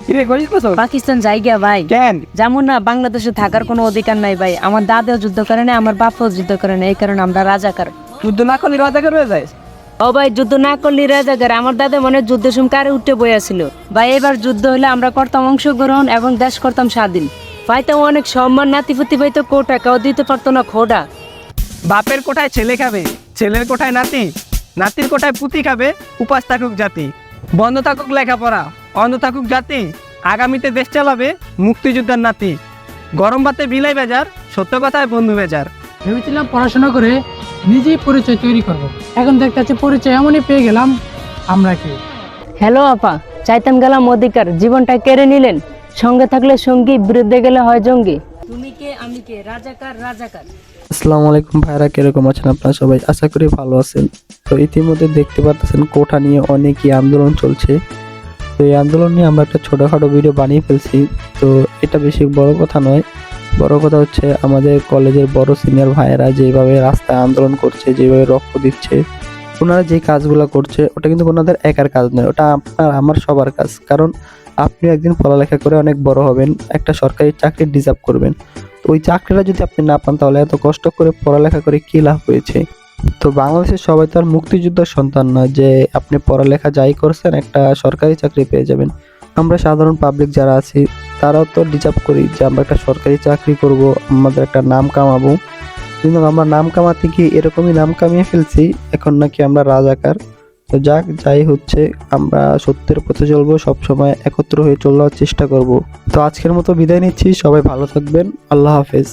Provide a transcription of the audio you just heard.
কিরে কইছিস কসো? পাকিস্তান জায়গা ভাই। কেন? যেমন না বাংলাদেশে থাকার কোনো অধিকার নাই ভাই। আমার দাদাও যুদ্ধ করে না, আমার বাপও যুদ্ধ করে না, এই কারণে আমরা রাজাকার। যুদ্ধ না করলে রাজাকার হয়ে যাস? ও ভাই, যুদ্ধ না করলে রাজাকার। আমার দাদা মনে হয় যুদ্ধের সময় কারে উঠে বইয়াছিল ভাই। এবার যুদ্ধ হলে আমরা করতাম অংশগ্রহণ এবং দেশ করতাম স্বাধীন, পাইতাম অনেক সম্মান, নাতিপুতি পাইতো কোটা, কেউ দিতে পারতো না খোটা। বাপের কোঠায় ছেলে খাবে, ছেলের কোঠায় নাতি, নাতির কোঠায় পুতি খাবে, উপাস থাকুক জাতি। বন্ধ থাকুক লেখাপড়া, অন্ধ থাকুক জাতি, আগামীতে দেশ চালাবে মুক্তিযোদ্ধার নাতি। গরম ভাতে বিলাই বেজার, সত্য কথায় বন্ধু বেজার। ভেবেছিলাম পড়াশোনা করে নিজেই পরিচয় তৈরি করব। এখন দেখতে পাচ্ছি পরিচয় এমনই পেয়ে গেলাম। আমরা কি হ্যালো আপা, চাইতাম গেলাম অধিকার, জীবনটা কেড়ে নিলেন। সঙ্গে থাকলে সঙ্গী, বিরুদ্ধে গেলে হয় জঙ্গি। তুমি কে আমি কে, রাজাকার রাজাকার। আসসালামু আলাইকুম ভাইরা, কিরকম আছেন আপনারা সবাই? আশা করি ভালো আছেন। তো ইতিমধ্যে দেখতে পাচ্ছেন কোটা নিয়ে অনেকই আন্দোলন চলছে। তো এই আন্দোলন নিয়ে আমরা একটা ছোটোখাটো ভিডিও বানিয়ে ফেলছি। তো এটা বেশি বড় কথা নয়, বড় কথা হচ্ছে আমাদের কলেজের বড় সিনিয়র ভাইয়েরা যেভাবে রাস্তায় আন্দোলন করছে, যেভাবে রক্ত দিচ্ছে, ওনারা যে কাজগুলো করছে ওটা কিন্তু ওনাদের একার কাজ নয়, ওটা আপনার আমার সবার কাজ। কারণ আপনি একদিন পড়ালেখা করে অনেক বড় হবেন, একটা সরকারি চাকরি ডিজার্ভ করবেন। তো ওই চাকরিটা যদি আপনি না পান তাহলে এত কষ্ট করে পড়ালেখা করে কী লাভ হয়েছে? তো বাংলাদেশের সবাই তো আর মুক্তিযোদ্ধার সন্তান না যে আপনি পড়ালেখা যাই করছেন একটা সরকারি চাকরি পেয়ে যাবেন। আমরা সাধারণ পাবলিক যারা আছি তারাও তো ডিজার্ভ করি যে আমরা একটা সরকারি চাকরি করব, আমাদের একটা নাম কামাবো। কিন্তু আমরা নাম কামাতে গিয়ে এরকমই নাম কামিয়ে ফেলছি, এখন নাকি আমরা রাজাকার। তো যাই হচ্ছে, আমরা সত্যের পথে চলবো, সবসময় একত্র হয়ে চলার চেষ্টা করব। তো আজকের মতো বিদায় নিচ্ছি, সবাই ভালো থাকবেন, আল্লাহ হাফেজ।